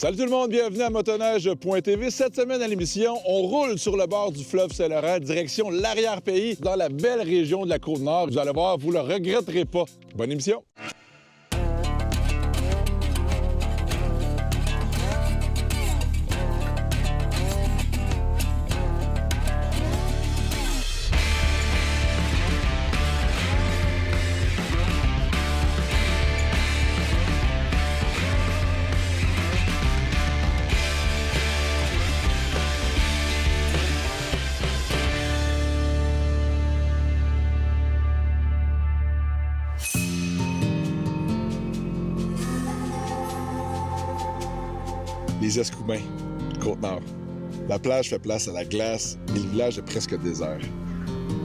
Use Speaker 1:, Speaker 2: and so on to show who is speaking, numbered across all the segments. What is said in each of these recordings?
Speaker 1: Salut tout le monde, bienvenue à motoneige.tv. Cette semaine à l'émission, on roule sur le bord du fleuve Saint-Laurent, direction l'arrière-pays, dans la belle région de la Côte-Nord. Vous allez voir, vous le regretterez pas. Bonne émission! Les Escoumins, Côte-Nord. La plage fait place à la glace et le village est presque désert.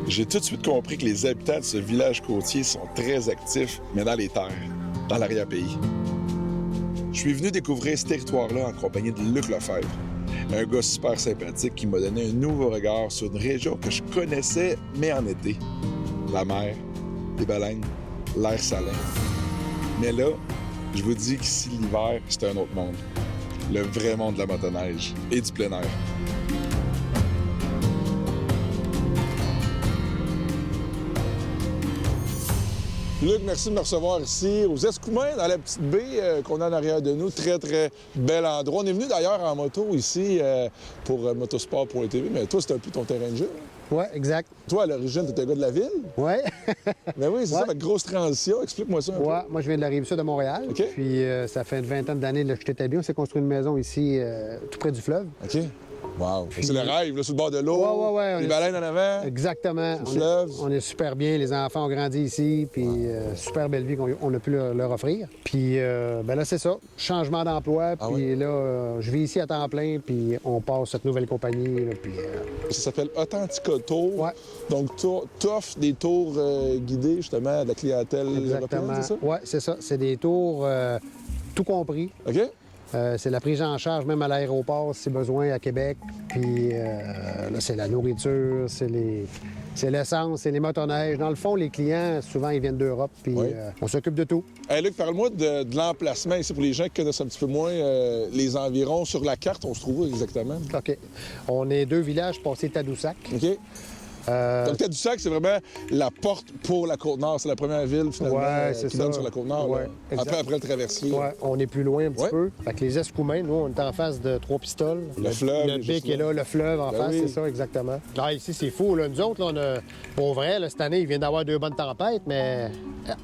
Speaker 1: J'ai tout de suite compris que les habitants de ce village côtier sont très actifs, mais dans les terres, dans l'arrière-pays. Je suis venu découvrir ce territoire-là en compagnie de Luc Lefebvre, un gars super sympathique qui m'a donné un nouveau regard sur une région que je connaissais, mais en été. La mer, les baleines, l'air salin. Mais là, je vous dis qu'ici, l'hiver, c'est un autre monde. Le vrai monde de la motoneige et du plein air. Luc, merci de me recevoir ici aux Escoumins, dans la petite baie qu'on a en arrière de nous. Très, très bel endroit. On est venu d'ailleurs en moto ici pour motosport.tv, mais toi, c'est un peu ton terrain de jeu.
Speaker 2: Oui, exact.
Speaker 1: Toi, à l'origine, tu étais un gars de la ville?
Speaker 2: Oui.
Speaker 1: Ben oui, c'est ça, avec grosse transition. Explique-moi ça un peu.
Speaker 2: Ouais, moi, je viens de la Rive-Sud de Montréal.
Speaker 1: OK.
Speaker 2: Puis ça fait une vingtaine d'années que je suis établi. On s'est construit une maison ici, tout près du fleuve.
Speaker 1: OK. Wow. C'est le rêve, là, sur le bord de l'eau,
Speaker 2: Ouais.
Speaker 1: les baleines en avant.
Speaker 2: Exactement.
Speaker 1: Le fleuve.
Speaker 2: On est super bien. Les enfants ont grandi ici. Puis super belle vie qu'on a pu leur offrir. Puis ben là, c'est ça. Changement d'emploi. Puis là, je vis ici à temps plein. Puis on passe cette nouvelle compagnie. Là, puis,
Speaker 1: Ça s'appelle Authentica Tour.
Speaker 2: Ouais.
Speaker 1: Donc, tu offres des tours guidés, justement, à la clientèle
Speaker 2: exactement.
Speaker 1: européenne, c'est ça?
Speaker 2: Oui, c'est ça. C'est des tours tout compris.
Speaker 1: OK.
Speaker 2: C'est la prise en charge même à l'aéroport si besoin à Québec. Puis là, c'est la nourriture, c'est l'essence, c'est les motoneiges. Dans le fond, les clients, souvent, ils viennent d'Europe, puis on s'occupe de tout.
Speaker 1: Hey, Luc, parle-moi de l'emplacement ici pour les gens qui connaissent un petit peu moins les environs. Sur la carte, on se trouve où exactement?
Speaker 2: OK. On est 2 villages passés Tadoussac.
Speaker 1: OK. Donc, Tadoussac, c'est vraiment la porte pour la Côte-Nord. C'est la première ville, finalement, qui donne sur la Côte-Nord.
Speaker 2: Ouais,
Speaker 1: après le traversier.
Speaker 2: Oui, on est plus loin un petit peu. Fait que les Escoumins, nous, on est en face de Trois-Pistoles.
Speaker 1: Le fleuve.
Speaker 2: Le pic est là, le fleuve en face, c'est ça, exactement. Là, ici, c'est fou. Là. Nous autres, là, on a... Pour vrai, là, cette année, il vient d'avoir 2 bonnes tempêtes, mais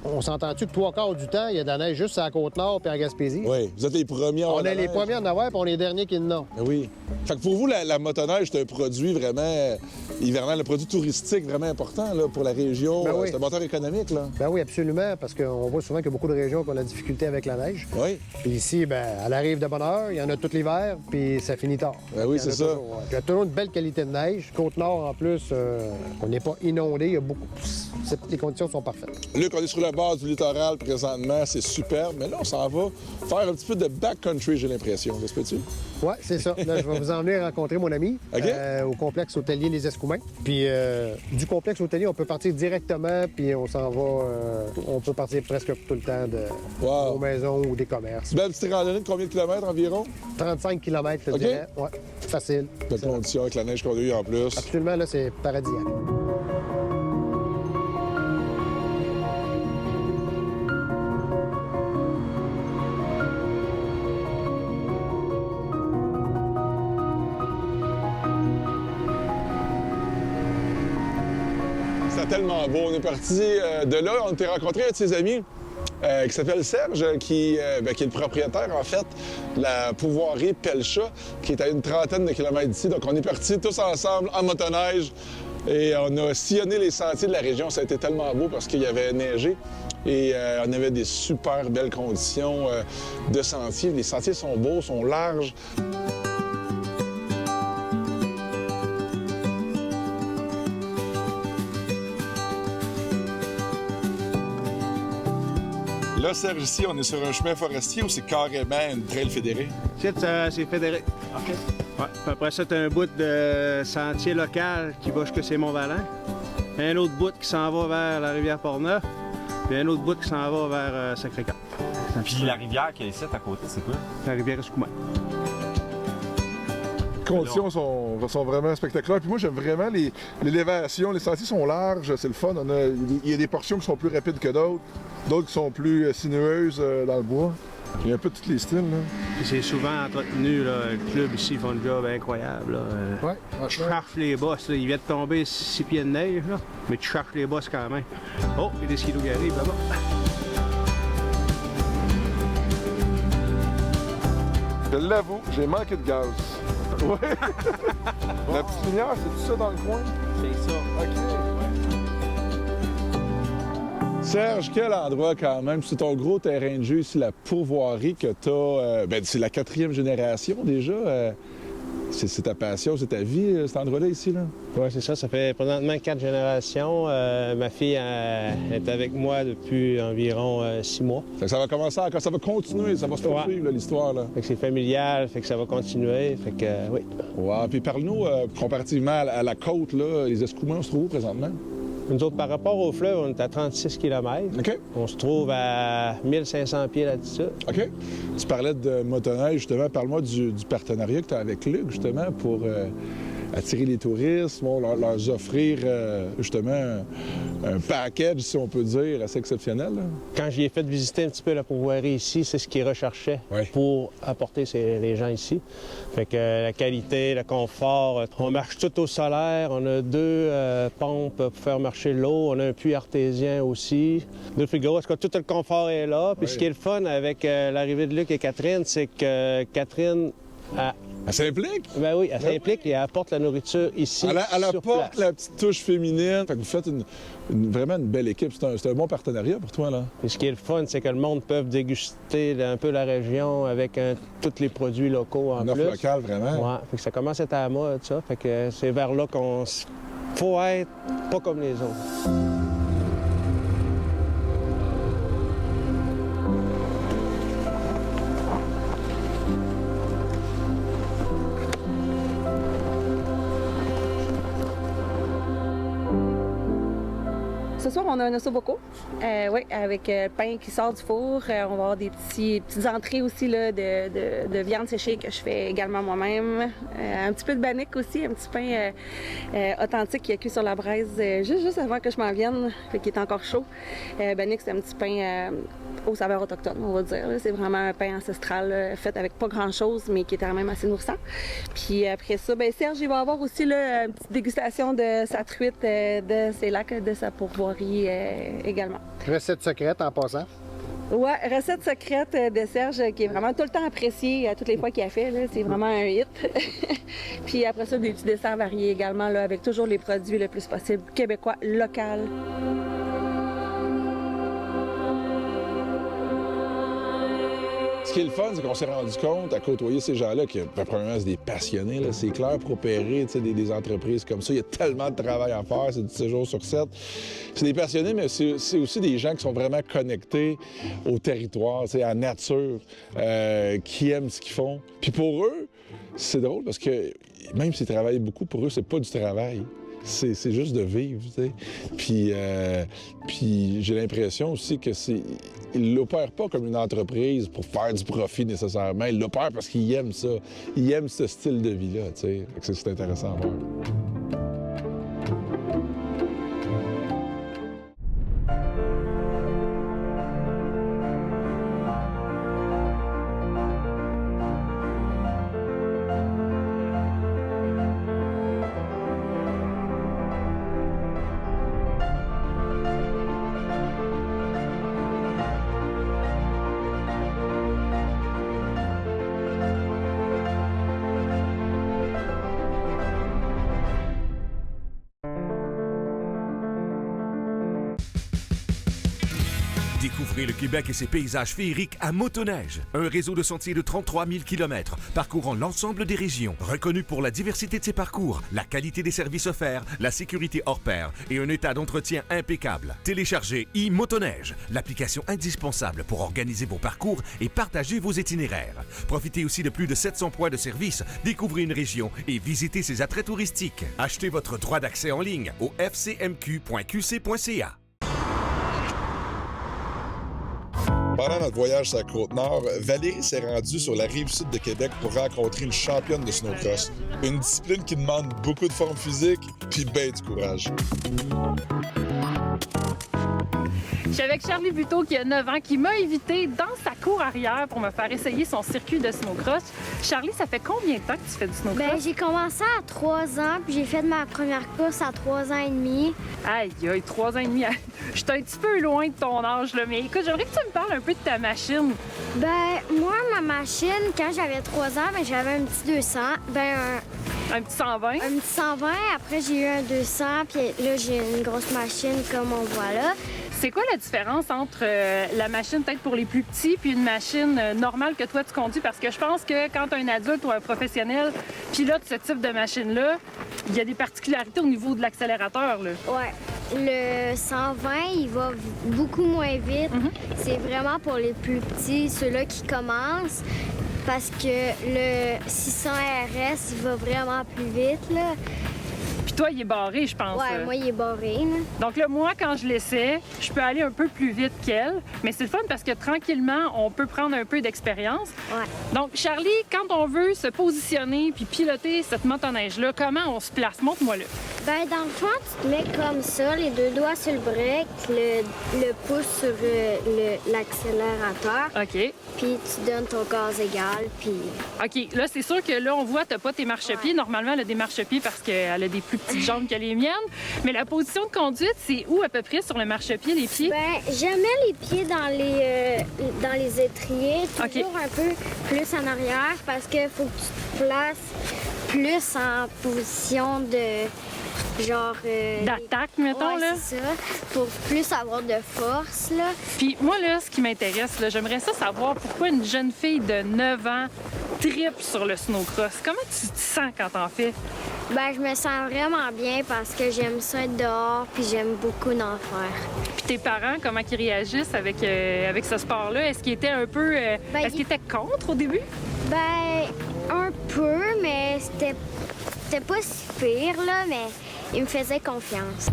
Speaker 2: on s'entend-tu que 3/4 du temps, il y a de la neige juste à la Côte-Nord puis en Gaspésie?
Speaker 1: Oui, vous êtes les premiers à avoir
Speaker 2: On est les premiers à en avoir, puis on est les derniers qui n'ont.
Speaker 1: Oui. Fait que pour vous, la motoneige, c'est un produit vraiment hivernal, un produit touristique vraiment important là, pour la région.
Speaker 2: Ben oui.
Speaker 1: C'est un moteur économique, là.
Speaker 2: Ben oui, absolument, parce qu'on voit souvent qu'il y a beaucoup de régions qui ont de la difficulté avec la neige.
Speaker 1: Oui.
Speaker 2: Puis ici, ben, elle arrive de bonne heure, il y en a tout l'hiver, puis ça finit tard.
Speaker 1: Ben oui, c'est ça.
Speaker 2: Toujours, ouais. Il y a toujours une belle qualité de neige. Côte-Nord, en plus, on n'est pas inondé, il y a beaucoup... Les conditions sont parfaites.
Speaker 1: Luc, on est sur le bord du littoral présentement, c'est superbe, mais là, on s'en va faire un petit peu de backcountry, j'ai l'impression. Ça se peut-tu?
Speaker 2: Oui, c'est ça. Là, je vais vous emmener rencontrer mon ami au complexe hôtelier Les Escoumins. Puis du complexe hôtelier, on peut partir directement, puis on s'en va... on peut partir presque tout le temps de nos maisons ou des commerces.
Speaker 1: Belle petite randonnée de combien de kilomètres environ?
Speaker 2: 35 km, je dirais. Oui, facile.
Speaker 1: Belle condition avec la neige qu'on a eue en plus.
Speaker 2: Absolument, là, c'est paradisiaque.
Speaker 1: C'est tellement beau. On est parti de là. On était rencontré un de ses amis qui s'appelle Serge, qui est le propriétaire, en fait, de la pouvoirie Pelcha, qui est à une trentaine de kilomètres d'ici. Donc, on est partis tous ensemble en motoneige et on a sillonné les sentiers de la région. Ça a été tellement beau parce qu'il y avait neigé et on avait des super belles conditions de sentiers. Les sentiers sont beaux, sont larges. Là, Serge, ici, on est sur un chemin forestier ou c'est carrément une trail fédérée?
Speaker 3: C'est fédéré.
Speaker 1: OK.
Speaker 3: Ouais. Puis après ça, tu as un bout de sentier local qui va jusqu'à Mont-Valin. Un autre bout qui s'en va vers la rivière Portneuf. Puis un autre bout qui s'en va vers Sacré-Cœur.
Speaker 4: Puis la rivière qui est ici à côté, c'est quoi?
Speaker 3: La rivière Escoumins.
Speaker 1: conditions sont vraiment spectaculaires. Puis moi, j'aime vraiment l'élévation. Les sentiers sont larges, c'est le fun. Il y a des portions qui sont plus rapides que d'autres qui sont plus sinueuses dans le bois. Il y a un peu de tous les styles, là.
Speaker 3: Puis c'est souvent entretenu, là. Le club ici font un job incroyable, là.
Speaker 2: Ouais,
Speaker 3: Tu cherches les bosses, là. Il vient de tomber 6 pieds de neige, là. Mais tu cherches les bosses quand même. Oh, il y a des skidoo qui arrivent là-bas.
Speaker 1: Je l'avoue, j'ai manqué de gaz. Ouais. La petite lumière, c'est tout ça dans le coin?
Speaker 3: C'est ça.
Speaker 1: OK. Serge, quel endroit quand même? C'est ton gros terrain de jeu ici, la pourvoirie que t'as. C'est la 4e génération déjà. C'est ta passion, c'est ta vie, cet endroit-là ici, là?
Speaker 3: Oui, c'est ça. Ça fait présentement 4 générations. Ma fille est avec moi depuis environ 6 mois.
Speaker 1: Fait que ça va commencer encore, ça va continuer, ça va se poursuivre, là, l'histoire, là.
Speaker 3: Fait que c'est familial, fait que ça va continuer. Fait que oui.
Speaker 1: Wow. Puis parle-nous, comparativement à la côte, là, les Escoumins se trouvent où présentement?
Speaker 3: Nous autres, par rapport au fleuve, on est à 36 km.
Speaker 1: OK.
Speaker 3: On se trouve à 1500 pieds d'altitude.
Speaker 1: OK. Tu parlais de motoneige, justement. Parle-moi du partenariat que tu as avec Luc, justement, pour attirer les touristes, leur offrir, justement, un package, si on peut dire, assez exceptionnel, là.
Speaker 3: Quand j'y ai fait visiter un petit peu la pourvoirie ici, c'est ce qu'ils recherchaient pour apporter les gens ici. Fait que la qualité, le confort, on marche tout au solaire, on a 2 pompes pour faire marcher l'eau, on a un puits artésien aussi, 2 frigos, parce que tout le confort est là. Puis ce qui est le fun avec l'arrivée de Luc et Catherine, c'est que Catherine
Speaker 1: Elle s'implique?
Speaker 3: Ben oui, elle s'implique et elle apporte la nourriture ici.
Speaker 1: Elle
Speaker 3: sur
Speaker 1: apporte
Speaker 3: place.
Speaker 1: la petite touche féminine. Fait que vous faites vraiment une belle équipe. C'est un bon partenariat pour toi, là.
Speaker 3: Et ce qui est le fun, c'est que le monde peut déguster un peu la région avec tous les produits locaux en
Speaker 1: Une
Speaker 3: plus.
Speaker 1: offre locale, vraiment.
Speaker 3: Ouais, fait que ça commence à être à la mode, ça. Fait que c'est vers là qu'on faut être pas comme les autres.
Speaker 4: Ce soir, on a un ossobuco, oui, avec pain qui sort du four. On va avoir des petites entrées aussi là, de viande séchée que je fais également moi-même. Un petit peu de bannique aussi, un petit pain authentique qui est cuit sur la braise juste avant que je m'en vienne, qui est encore chaud. Bannique, c'est un petit pain aux saveurs autochtones, on va dire. C'est vraiment un pain ancestral fait avec pas grand-chose, mais qui est quand même assez nourrissant. Puis après ça, bien, Serge, il va avoir aussi là, une petite dégustation de sa truite, de ses lacs, de sa pourvoirie également.
Speaker 2: Recette secrète en passant.
Speaker 4: Ouais, recette secrète de Serge qui est vraiment tout le temps appréciée à toutes les fois qu'il a fait. Là. C'est vraiment un hit. Puis après ça, des petits desserts variés également, là, avec toujours les produits le plus possible québécois, local.
Speaker 1: Ce qui est le fun, c'est qu'on s'est rendu compte, à côtoyer ces gens-là, que premièrement, c'est des passionnés. Là. C'est clair pour opérer des entreprises comme ça. Il y a tellement de travail à faire, c'est du 7 jours sur 7. C'est des passionnés, mais c'est aussi des gens qui sont vraiment connectés au territoire, à la nature, qui aiment ce qu'ils font. Puis pour eux, c'est drôle parce que même s'ils travaillent beaucoup, pour eux, c'est pas du travail. C'est juste de vivre, tu sais. Puis j'ai l'impression aussi que ils l'opèrent pas comme une entreprise pour faire du profit nécessairement. Ils l'opèrent parce qu'ils aiment ça. Ils aiment ce style de vie-là, tu sais. C'est intéressant à voir.
Speaker 5: Découvrez le Québec et ses paysages féeriques à Motoneige. Un réseau de sentiers de 33 000 km parcourant l'ensemble des régions. Reconnu pour la diversité de ses parcours, la qualité des services offerts, la sécurité hors pair et un état d'entretien impeccable. Téléchargez e-Motoneige, l'application indispensable pour organiser vos parcours et partager vos itinéraires. Profitez aussi de plus de 700 points de service, découvrez une région et visitez ses attraits touristiques. Achetez votre droit d'accès en ligne au fcmq.qc.ca.
Speaker 1: Pendant notre voyage sur la Côte-Nord, Valérie s'est rendue sur la rive sud de Québec pour rencontrer une championne de snowcross. Une discipline qui demande beaucoup de forme physique puis ben du courage.
Speaker 6: Je suis avec Charlie Buteau, qui a 9 ans, qui m'a invité dans sa cour arrière pour me faire essayer son circuit de snowcross. Charlie, ça fait combien de temps que tu fais du snowcross?
Speaker 7: J'ai commencé à 3 ans, puis j'ai fait ma première course à 3 ans et demi.
Speaker 6: Aïe, 3 ans et demi. Je suis un petit peu loin de ton âge, là, mais écoute, j'aimerais que tu me parles un peu de ta machine.
Speaker 7: Moi, ma machine, quand j'avais 3 ans, j'avais un petit 200.
Speaker 6: Un petit 120?
Speaker 7: Un petit 120. Après, j'ai eu un 200, puis là, j'ai une grosse machine comme on voit là.
Speaker 6: C'est quoi la différence entre la machine peut-être pour les plus petits puis une machine normale que toi tu conduis? Parce que je pense que quand un adulte ou un professionnel pilote ce type de machine-là, il y a des particularités au niveau de l'accélérateur, là.
Speaker 7: Ouais. Le 120, il va beaucoup moins vite. C'est vraiment pour les plus petits, ceux-là qui commencent. Parce que le 600 RS, il va vraiment plus vite, là.
Speaker 6: Puis toi, il est barré, je pense.
Speaker 7: Ouais, moi, il est barré, là.
Speaker 6: Donc là, moi, quand je l'essaie, je peux aller un peu plus vite qu'elle. Mais c'est le fun parce que tranquillement, on peut prendre un peu d'expérience.
Speaker 7: Ouais.
Speaker 6: Donc, Charlie, quand on veut se positionner puis piloter cette motoneige-là, comment on se place? Montre-moi-le.
Speaker 7: Dans le fond, tu te mets comme ça, les 2 doigts sur le break, le pouce sur l'accélérateur.
Speaker 6: OK.
Speaker 7: Puis tu donnes ton gaz égal, puis...
Speaker 6: OK. Là, c'est sûr que là, on voit, t'as pas tes marchepieds. Normalement, elle a des marchepieds parce qu'elle a des plus petites jambes que les miennes. Mais la position de conduite, c'est où à peu près sur le marchepied, les pieds?
Speaker 7: Je mets les pieds dans les étriers, toujours un peu plus en arrière, parce qu'il faut que tu te places plus en position de...
Speaker 6: d'attaque, mettons, là.
Speaker 7: C'est ça, pour plus avoir de force, là.
Speaker 6: Puis moi, là, ce qui m'intéresse, là, j'aimerais ça savoir pourquoi une jeune fille de 9 ans tripe sur le snowcross. Comment tu te sens quand t'en fais?
Speaker 7: Je me sens vraiment bien parce que j'aime ça être dehors, puis j'aime beaucoup d'en faire.
Speaker 6: Puis tes parents, comment ils réagissent avec ce sport-là? Est-ce qu'ils étaient un peu... est-ce qu'ils étaient contre au début?
Speaker 7: Un peu, mais c'était pas si pire, là, mais ils me faisaient confiance.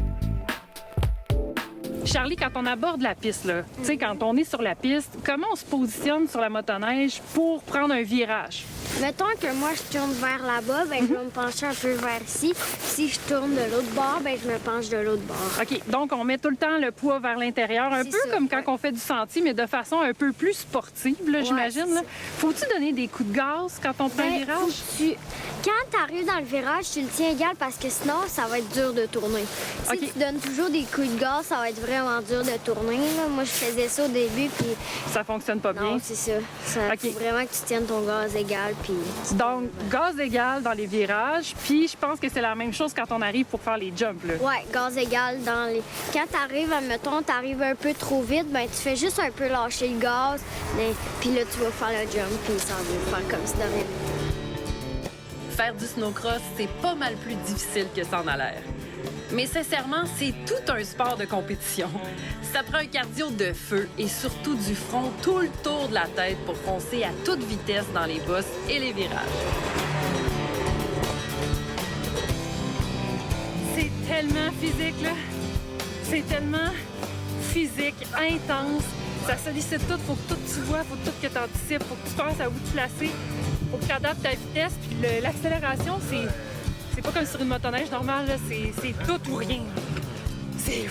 Speaker 6: Charlie, quand on aborde la piste, là, tu sais, quand on est sur la piste, comment on se positionne sur la motoneige pour prendre un virage?
Speaker 7: Mettons que moi, je tourne vers là-bas, je vais me pencher un peu vers ici. Si je tourne de l'autre bord, je me penche de l'autre bord.
Speaker 6: OK. Donc, on met tout le temps le poids vers l'intérieur, un peu ça, comme quand on fait du sentier, mais de façon un peu plus sportive, là, j'imagine. Là. Faut-tu donner des coups de gaz quand on prend un virage?
Speaker 7: Quand tu arrives dans le virage, tu le tiens égal parce que sinon, ça va être dur de tourner. Si tu donnes toujours des coups de gaz, ça va être vraiment dur de tourner. Là. Moi, je faisais ça au début, puis...
Speaker 6: Ça fonctionne pas bien?
Speaker 7: Non, c'est ça. Faut vraiment que tu tiennes ton gaz égal, puis...
Speaker 6: Donc, gaz égal dans les virages, puis je pense que c'est la même chose quand on arrive pour faire les jumps, là.
Speaker 7: Ouais, gaz égal dans les... Quand t'arrives, admettons, t'arrives un peu trop vite, tu fais juste un peu lâcher le gaz, puis là, tu vas faire le jump, puis ça va faire comme si de rien.
Speaker 8: Faire du snowcross, c'est pas mal plus difficile que ça en a l'air. Mais sincèrement, c'est tout un sport de compétition. Ça prend un cardio de feu et surtout du front tout le tour de la tête pour foncer à toute vitesse dans les bosses et les virages.
Speaker 6: C'est tellement physique, là. C'est tellement physique, intense. Ça sollicite tout, faut que tout tu vois, faut tout que tu anticipes, faut que tu penses à où te placer, faut que tu adaptes ta vitesse. Puis l'accélération, c'est pas comme sur une motoneige normale, là. C'est tout ou rien. C'est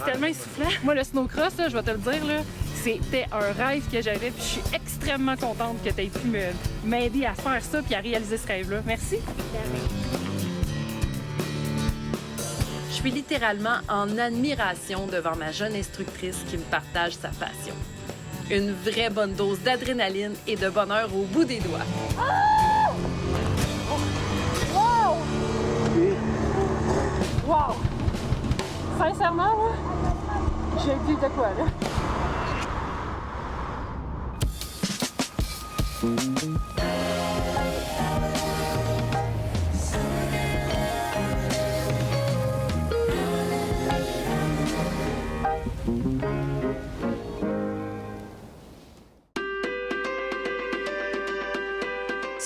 Speaker 6: tellement essoufflant. Moi, le snowcross, là, je vais te le dire, là, c'était un rêve que j'avais. Puis je suis extrêmement contente que tu aies pu m'aider à faire ça puis à réaliser ce rêve-là. Merci.
Speaker 8: Je suis littéralement en admiration devant ma jeune instructrice qui me partage sa passion. Une vraie bonne dose d'adrénaline et de bonheur au bout des doigts.
Speaker 6: Oh! Wow! Wow! Sincèrement, là, j'ai vu de quoi, là.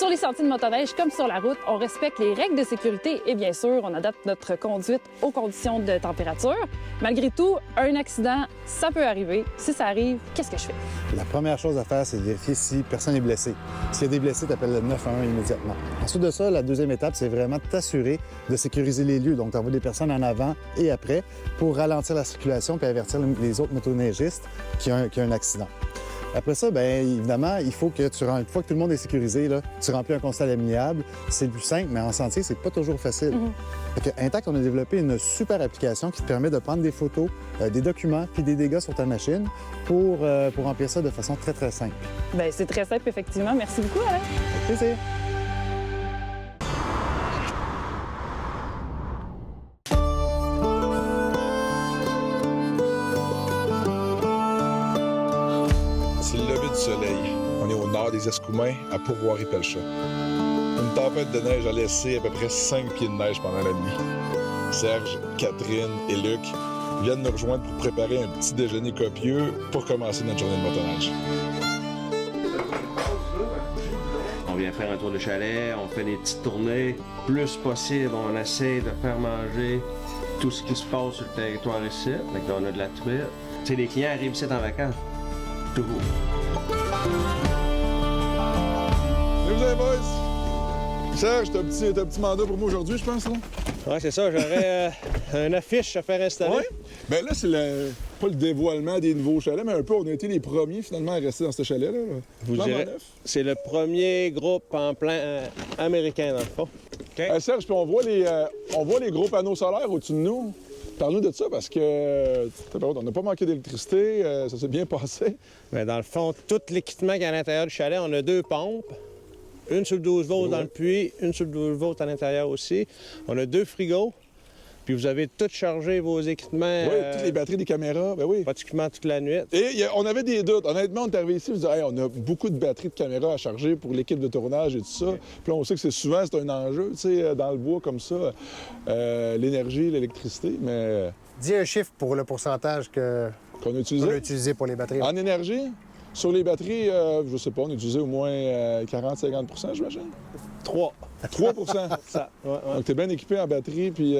Speaker 6: Sur les sentiers de motoneige comme sur la route, on respecte les règles de sécurité et bien sûr, on adapte notre conduite aux conditions de température. Malgré tout, un accident, ça peut arriver. Si ça arrive, qu'est-ce que je fais?
Speaker 9: La première chose à faire, c'est de vérifier si personne n'est blessé. S'il y a des blessés, tu appelles le 911 immédiatement. Ensuite de ça, la deuxième étape, c'est vraiment de t'assurer de sécuriser les lieux. Donc, tu envoies des personnes en avant et après pour ralentir la circulation puis avertir les autres motoneigistes qu'il y a un accident. Après ça, bien évidemment, il faut que une fois que tout le monde est sécurisé, là, tu remplis un constat amiable. C'est plus simple, mais en sentier, c'est pas toujours facile. Fait que Intact, on a développé une super application qui te permet de prendre des photos, des documents puis des dégâts sur ta machine pour remplir ça de façon très, très simple.
Speaker 6: Bien, c'est très simple, effectivement. Merci beaucoup, Alain.
Speaker 9: Avec plaisir.
Speaker 1: C'est le lever du soleil. On est au nord des Escoumins, à Pourvoirie-Pelchat. Une tempête de neige a laissé à peu près 5 pieds de neige pendant la nuit. Serge, Catherine et Luc viennent nous rejoindre pour préparer un petit déjeuner copieux pour commencer notre journée de motoneige.
Speaker 3: On vient faire un tour de chalet, on fait des petites tournées. Plus possible, on essaie de faire manger tout ce qui se passe sur le territoire ici. Donc on a de la truite. Tu sais, les clients arrivent ici en vacances. Tout beau.
Speaker 1: Salut vous allez, boys! Serge, t'as un petit mandat pour moi aujourd'hui, je pense, là?
Speaker 3: Oui, c'est ça. J'aurais une affiche à faire installer.
Speaker 1: Oui? Bien là, c'est pas le dévoilement des nouveaux chalets, mais un peu, on a été les premiers, finalement, à rester dans ce chalet-là.
Speaker 3: Vous direz, c'est le premier groupe en plein américain, dans le fond. Okay.
Speaker 1: Serge, puis on voit les gros panneaux solaires au-dessus de nous. Parle-nous de ça, parce que on n'a pas manqué d'électricité, ça s'est bien passé.
Speaker 3: Bien, dans le fond, tout l'équipement qui est à l'intérieur du chalet, on a 2 pompes. Une sur le 12 volts dans le puits, une sur le 12 volts à l'intérieur aussi. On a 2 frigos. Puis vous avez tout chargé vos équipements.
Speaker 1: Oui, toutes les batteries des caméras, ben oui.
Speaker 3: Pratiquement toute la nuit.
Speaker 1: Et on avait des doutes. Honnêtement, on est arrivé ici, on se disait, hey, on a beaucoup de batteries de caméras à charger pour l'équipe de tournage et tout ça. Okay. Puis là, on sait que c'est un enjeu, tu sais, dans le bois comme ça, l'énergie, l'électricité, mais...
Speaker 2: Dis un chiffre pour le pourcentage
Speaker 1: qu'on a utilisé
Speaker 2: pour les batteries.
Speaker 1: En énergie? Sur les batteries, je sais pas, on a utilisé au moins 40-50 %, j'imagine?
Speaker 3: 3
Speaker 1: ça. Ouais. Donc, t'es bien équipé en batterie, puis...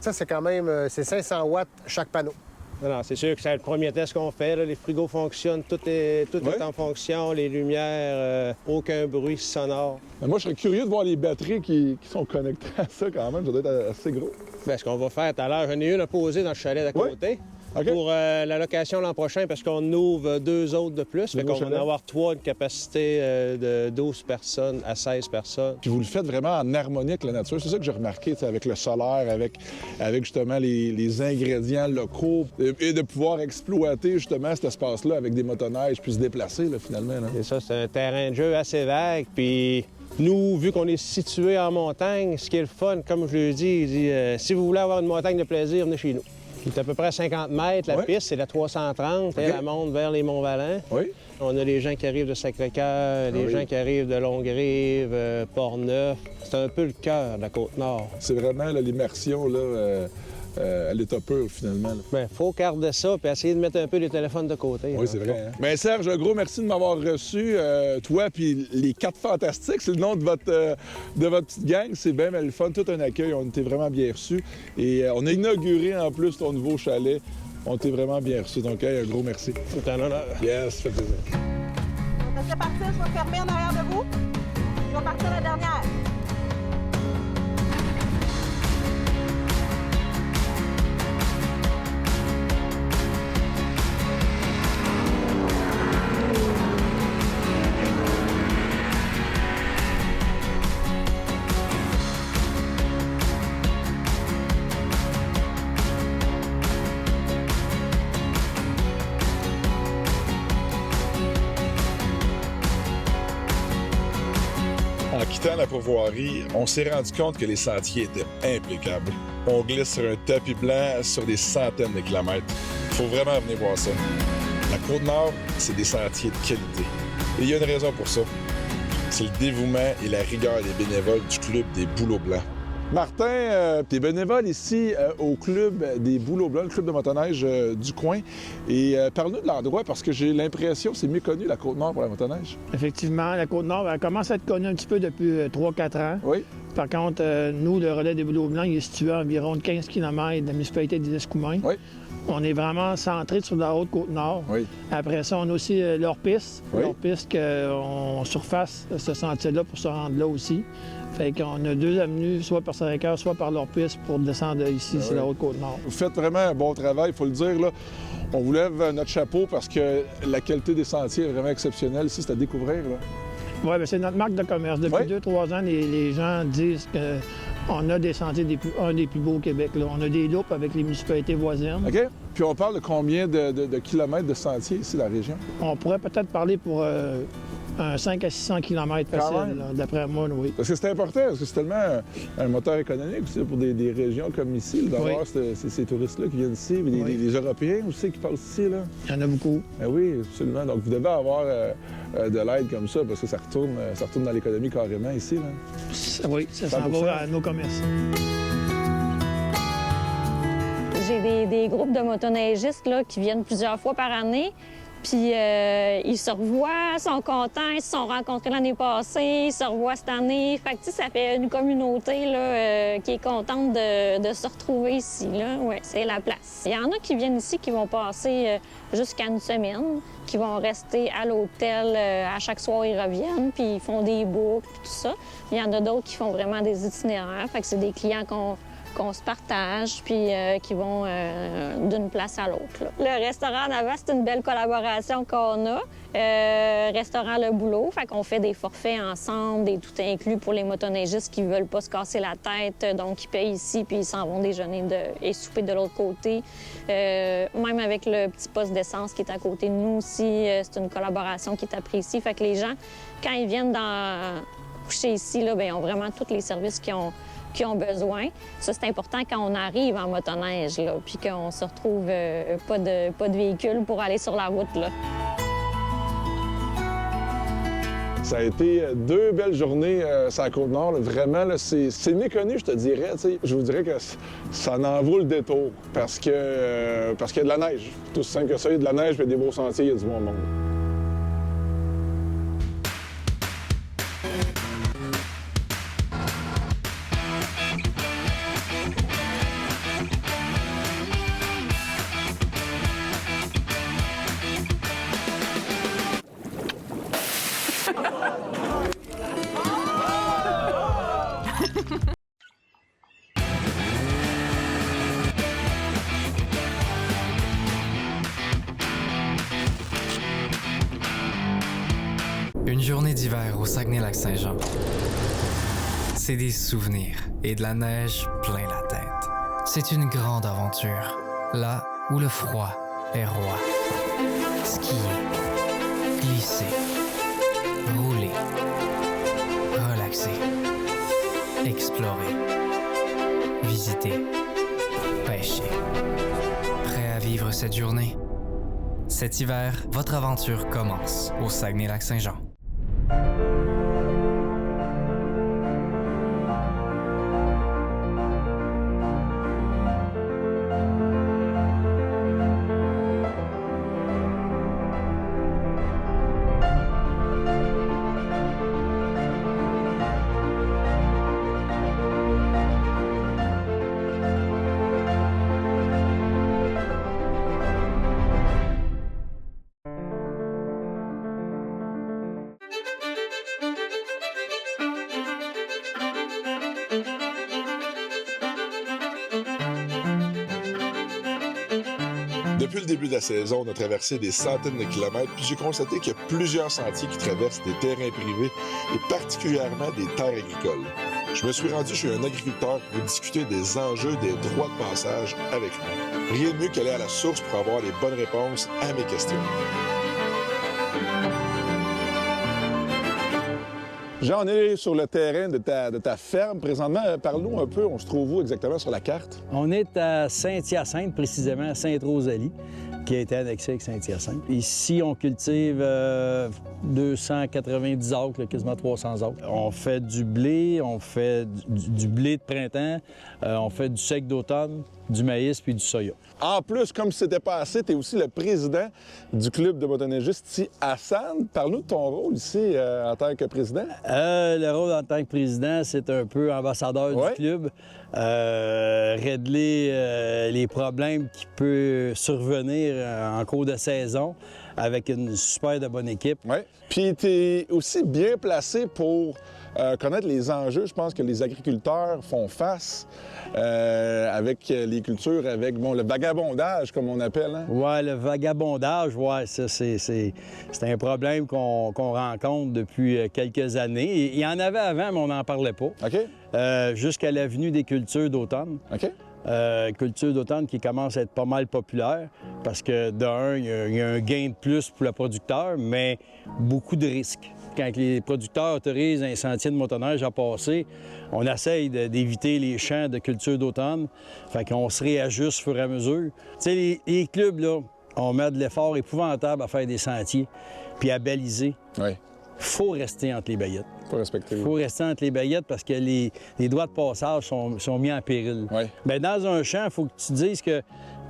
Speaker 2: Ça, c'est quand même... c'est 500 watts chaque panneau.
Speaker 3: Non, c'est sûr que c'est le premier test qu'on fait. Là. Les frigos fonctionnent, tout est en fonction, les lumières, aucun bruit sonore.
Speaker 1: Mais moi, je serais curieux de voir les batteries qui sont connectées à ça quand même. Ça doit être assez gros.
Speaker 3: Bien, ce qu'on va faire tout à l'heure, j'en ai une à poser dans le chalet d'à côté. Okay. Pour la location l'an prochain, parce qu'on ouvre 2 autres de plus. Fait qu'on va en avoir 3 de capacité de 12 personnes à 16 personnes.
Speaker 1: Puis vous le faites vraiment en harmonie avec la nature. C'est ça que j'ai remarqué, avec le solaire, avec justement les ingrédients locaux, et de pouvoir exploiter justement cet espace-là avec des motoneiges, puis se déplacer là, finalement. Là.
Speaker 3: C'est ça, c'est un terrain de jeu assez vague, puis... Nous, vu qu'on est situé en montagne, ce qui est le fun, comme je l'ai dit, il dit si vous voulez avoir une montagne de plaisir, venez chez nous. C'est à peu près à 50 mètres, la piste, c'est la 330, okay. Elle monte vers les Monts-Valin.
Speaker 1: Oui.
Speaker 3: On a les gens qui arrivent de Sacré-Cœur, les gens qui arrivent de Longue-Rive, Port-Neuf. C'est un peu le cœur de la Côte-Nord.
Speaker 1: C'est vraiment l'immersion, là, à l'état pur, finalement.
Speaker 3: Bien, il faut garder ça et essayer de mettre un peu les téléphones de côté.
Speaker 1: Oui, c'est vrai. Hein? Bien, Serge, un gros merci de m'avoir reçu. Toi puis les 4 Fantastiques, c'est le nom de votre petite gang. C'est bien le fun, tout un accueil. On était vraiment bien reçus. Et on a inauguré en plus ton nouveau chalet. On était vraiment bien reçus. Donc, un gros merci.
Speaker 3: C'est un honneur.
Speaker 1: Yes, ça fait plaisir.
Speaker 10: Laissez partir, je vais fermer en arrière de vous. Je vais partir la dernière.
Speaker 1: En quittant la Pourvoirie, on s'est rendu compte que les sentiers étaient impeccables. On glisse sur un tapis blanc sur des centaines de kilomètres. Il faut vraiment venir voir ça. La Côte-Nord, c'est des sentiers de qualité. Et il y a une raison pour ça. C'est le dévouement et la rigueur des bénévoles du Club des Bouleaux Blancs. Martin, tu es bénévole ici au club des Bouleaux Blancs, le club de motoneige du coin. Et parle-nous de l'endroit parce que j'ai l'impression que c'est mieux connu, la Côte-Nord, pour la motoneige.
Speaker 11: Effectivement, la Côte-Nord, elle commence à être connue un petit peu depuis 3-4 ans.
Speaker 1: Oui.
Speaker 11: Par contre, nous, le relais des Bouleaux Blancs, il est situé à environ 15 km de la municipalité des Escoumins.
Speaker 1: Oui.
Speaker 11: On est vraiment centré sur la Haute-Côte-Nord.
Speaker 1: Oui.
Speaker 11: Après ça, on a aussi l'Hors-Piste.
Speaker 1: Oui.
Speaker 11: L'Hors-Piste qu'on surface ce sentier-là pour se rendre là aussi. Fait qu'on a 2 avenues, soit par Sacré-Cœur, soit par l'Hors-Piste pour descendre ici, c'est la Haute-Côte-Nord.
Speaker 1: Vous faites vraiment un bon travail, il faut le dire. Là. On vous lève notre chapeau parce que la qualité des sentiers est vraiment exceptionnelle. Ici, c'est à découvrir.
Speaker 11: Oui, bien, c'est notre marque de commerce. Depuis 2-3 ans, les gens disent qu'on a des sentiers un des plus beaux au Québec. Là. On a des loupes avec les municipalités voisines.
Speaker 1: OK. Puis on parle de combien de kilomètres de sentiers ici, la région? On
Speaker 11: pourrait peut-être parler pour un 5 à 600 km facile, d'après moi, oui.
Speaker 1: Parce que c'est important, parce que c'est tellement un moteur économique aussi pour des régions comme ici, d'avoir ces touristes-là qui viennent ici, mais les Européens aussi qui passent ici. Là.
Speaker 11: Il y en a beaucoup.
Speaker 1: Ben oui, absolument. Donc vous devez avoir de l'aide comme ça, parce que ça retourne dans l'économie carrément ici. Là.
Speaker 11: Oui, ça s'en va à nos commerces.
Speaker 12: J'ai des groupes de motoneigistes là, qui viennent plusieurs fois par année. Puis ils se revoient, sont contents, ils se sont rencontrés l'année passée, ils se revoient cette année. Fait que ça fait une communauté là, qui est contente de se retrouver ici. Oui, c'est la place. Il y en a qui viennent ici qui vont passer jusqu'à une semaine, qui vont rester à l'hôtel. À chaque soir, ils reviennent, puis ils font des boucles, puis tout ça. Il y en a d'autres qui font vraiment des itinéraires. Fait que c'est des clients qu'on se partage, puis qui vont d'une place à l'autre. Le restaurant en avant, c'est une belle collaboration qu'on a. Restaurant Le Boulot, fait qu'on fait des forfaits ensemble, des tout inclus pour les motoneigistes qui veulent pas se casser la tête, donc ils payent ici, puis ils s'en vont déjeuner et souper de l'autre côté. Même avec le petit poste d'essence qui est à côté de nous aussi, c'est une collaboration qui est appréciée. Fait que les gens, quand ils viennent coucher ici, là, bien, ils ont vraiment tous les services qui ont besoin. Ça, c'est important quand on arrive en motoneige, là, puis qu'on se retrouve pas de véhicule pour aller sur la route. Là.
Speaker 1: Ça a été 2 belles journées sur la Côte-Nord. Vraiment, c'est méconnu, je te dirais. T'sais. Je vous dirais que ça en vaut le détour parce qu'il y a de la neige. Tout aussi simple que ça, il y a de la neige, puis il y a des beaux sentiers, il y a du bon monde.
Speaker 13: Une journée d'hiver au Saguenay-Lac-Saint-Jean. C'est des souvenirs et de la neige plein la tête. C'est une grande aventure, là où le froid est roi. Skier, glisser, rouler, relaxer, explorer, visiter, pêcher. Prêt à vivre cette journée? Cet hiver, votre aventure commence au Saguenay-Lac-Saint-Jean.
Speaker 1: Depuis le début de la saison, on a traversé des centaines de kilomètres, puis j'ai constaté qu'il y a plusieurs sentiers qui traversent des terrains privés et particulièrement des terres agricoles. Je me suis rendu chez un agriculteur pour discuter des enjeux des droits de passage avec lui. Rien de mieux qu'aller à la source pour avoir les bonnes réponses à mes questions. Jean, on est sur le terrain de ta ferme. Présentement, parle-nous un peu, on se trouve où exactement sur la carte?
Speaker 14: On est à Saint-Hyacinthe, précisément à Sainte-Rosalie, qui a été annexé avec Saint-Hyacinthe. Ici, on cultive 290 acres, quasiment 300 acres. On fait du blé, on fait du blé de printemps, on fait du sec d'automne, du maïs puis du soya.
Speaker 1: En plus, comme si c'était pas assez, tu es aussi le président du club de motoneigistes ici à Sannes. Parle-nous de ton rôle ici en tant que président.
Speaker 14: Le rôle en tant que président, c'est un peu ambassadeur du club. Régler les problèmes qui peuvent survenir en cours de saison avec une super de bonne équipe.
Speaker 1: Oui. Puis tu es aussi bien placé pour connaître les enjeux, je pense, que les agriculteurs font face avec les cultures, avec le vagabondage, comme on appelle. Hein?
Speaker 14: Oui, le vagabondage, ça, c'est un problème qu'on rencontre depuis quelques années. Il y en avait avant, mais on n'en parlait pas.
Speaker 1: OK.
Speaker 14: Jusqu'à l'avenue des cultures d'automne.
Speaker 1: OK.
Speaker 14: Culture d'automne qui commence à être pas mal populaire parce que, d'un, il y a un gain de plus pour le producteur, mais beaucoup de risques. Quand les producteurs autorisent un sentier de motoneige à passer, on essaye d'éviter les champs de culture d'automne. Fait qu'on se réajuste au fur et à mesure. Tu sais, les clubs, là, on met de l'effort épouvantable à faire des sentiers puis à baliser.
Speaker 1: Oui.
Speaker 14: Faut rester entre les baillettes.
Speaker 1: Faut respecter.
Speaker 14: Faut rester entre les baillettes parce que les droits de passage sont mis en péril.
Speaker 1: Oui.
Speaker 14: Bien, dans un champ, il faut que tu dises que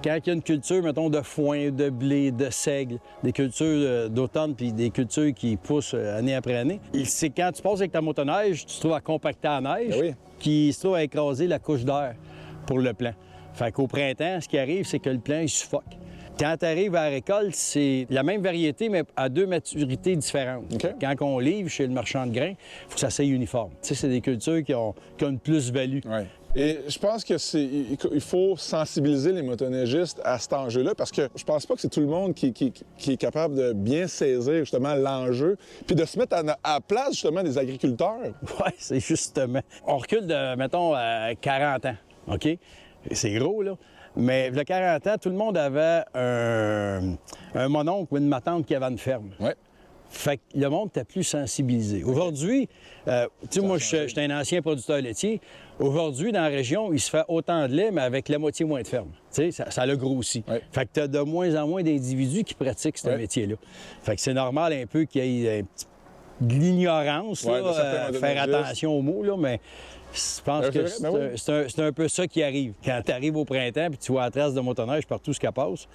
Speaker 14: quand il y a une culture, mettons, de foin, de blé, de seigle, des cultures d'automne puis des cultures qui poussent année après année, c'est quand tu passes avec ta motoneige, tu te trouves à compacter la neige, qui se trouve à écraser la couche d'air pour le plant. Fait qu'au printemps, ce qui arrive, c'est que le plant, il suffoque. Quand tu arrives à la récolte, c'est la même variété, mais à 2 maturités différentes.
Speaker 1: Okay.
Speaker 14: Quand on livre chez le marchand de grains, il faut que ça soit uniforme. Tu sais, c'est des cultures qui ont une plus-value.
Speaker 1: Ouais. Et je pense qu'il faut sensibiliser les motoneigistes à cet enjeu-là parce que je pense pas que c'est tout le monde qui est capable de bien saisir justement l'enjeu puis de se mettre à la place justement des agriculteurs.
Speaker 14: Oui, c'est justement. On recule de, mettons, 40 ans, OK? C'est gros, là. Mais il y a 40 ans, tout le monde avait un mononcle ou une matante qui avait une ferme.
Speaker 1: Ouais.
Speaker 14: Fait que le monde était plus sensibilisé. Aujourd'hui, tu sais, moi, je suis un ancien producteur laitier. Aujourd'hui, dans la région, il se fait autant de lait, mais avec la moitié moins de ferme. Tu sais, ça l'a grossi.
Speaker 1: Ouais.
Speaker 14: Fait que tu as de moins en moins d'individus qui pratiquent ce métier-là. Fait que c'est normal un peu qu'il y ait de l'ignorance, faire attention aux mots, là, mais je pense que c'est un peu ça qui arrive. Quand tu arrives au printemps, puis tu vois la trace de motoneige partout ce qu'elle passe,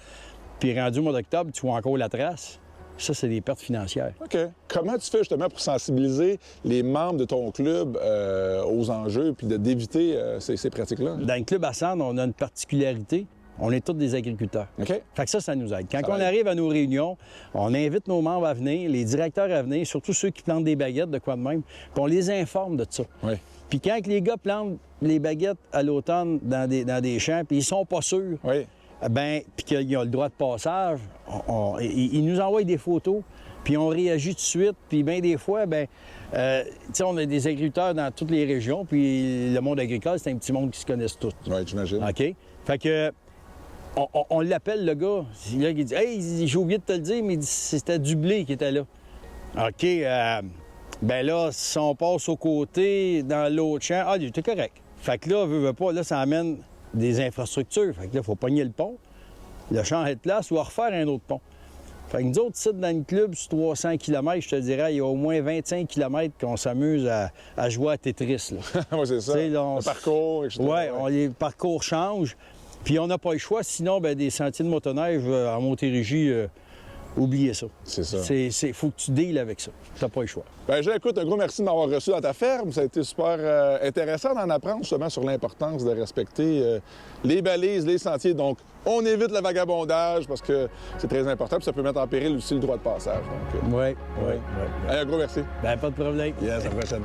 Speaker 14: puis rendu au mois d'octobre, tu vois encore la trace. Ça, c'est des pertes financières.
Speaker 1: OK. Comment tu fais justement pour sensibiliser les membres de ton club aux enjeux puis d'éviter ces pratiques-là?
Speaker 14: Dans le club à Sannes, on a une particularité. On est tous des agriculteurs.
Speaker 1: OK.
Speaker 14: Fait que ça nous aide. Quand on arrive à nos réunions, on invite nos membres à venir, les directeurs à venir, surtout ceux qui plantent des baguettes, de quoi de même, puis on les informe de ça.
Speaker 1: Oui.
Speaker 14: Puis quand les gars plantent les baguettes à l'automne dans des champs, puis ils sont pas sûrs, puis qu'ils ont le droit de passage, ils nous envoient des photos, puis on réagit tout de suite. Puis bien des fois, tu sais, on a des agriculteurs dans toutes les régions, puis le monde agricole, c'est un petit monde qui se connaissent tous.
Speaker 1: Oui, j'imagine.
Speaker 14: OK? Fait que on l'appelle, le gars. Là, il dit « Hey, j'ai oublié de te le dire, mais c'était du blé qui était là. » OK, ben là, si on passe aux côtés, dans l'autre champ, t'es correct. Fait que là, veut pas, là, ça amène des infrastructures. Fait que là, il faut pogner le pont, le changer de place ou refaire un autre pont. Fait que nous autres, ici, dans le club, sur 300 km, je te dirais, il y a au moins 25 km qu'on s'amuse à jouer à Tetris.
Speaker 1: Oui, c'est ça.
Speaker 14: Là,
Speaker 1: le parcours, etc.
Speaker 14: Oui, les parcours changent. Puis on n'a pas le choix. Sinon, des sentiers de motoneige en Montérégie, oubliez ça.
Speaker 1: C'est ça.
Speaker 14: Il faut que tu deals avec ça. Tu n'as pas le choix.
Speaker 1: Bien, écoute, un gros merci de m'avoir reçu dans ta ferme. Ça a été super intéressant d'en apprendre justement sur l'importance de respecter les balises, les sentiers. Donc, on évite le vagabondage parce que c'est très important. Puis ça peut mettre en péril aussi le droit de passage.
Speaker 14: Oui.
Speaker 1: Un gros merci.
Speaker 14: Pas de problème.
Speaker 1: Yes, à la prochaine.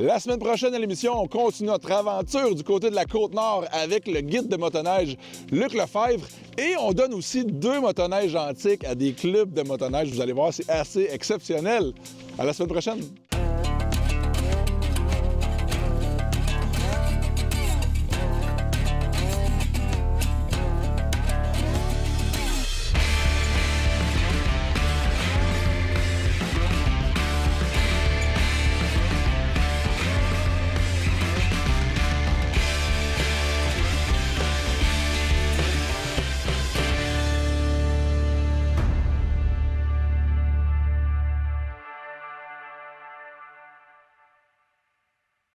Speaker 1: La semaine prochaine à l'émission, on continue notre aventure du côté de la Côte-Nord avec le guide de motoneige Luc Lefebvre et on donne aussi 2 motoneiges antiques à des clubs de motoneige. Vous allez voir, c'est assez exceptionnel. À la semaine prochaine!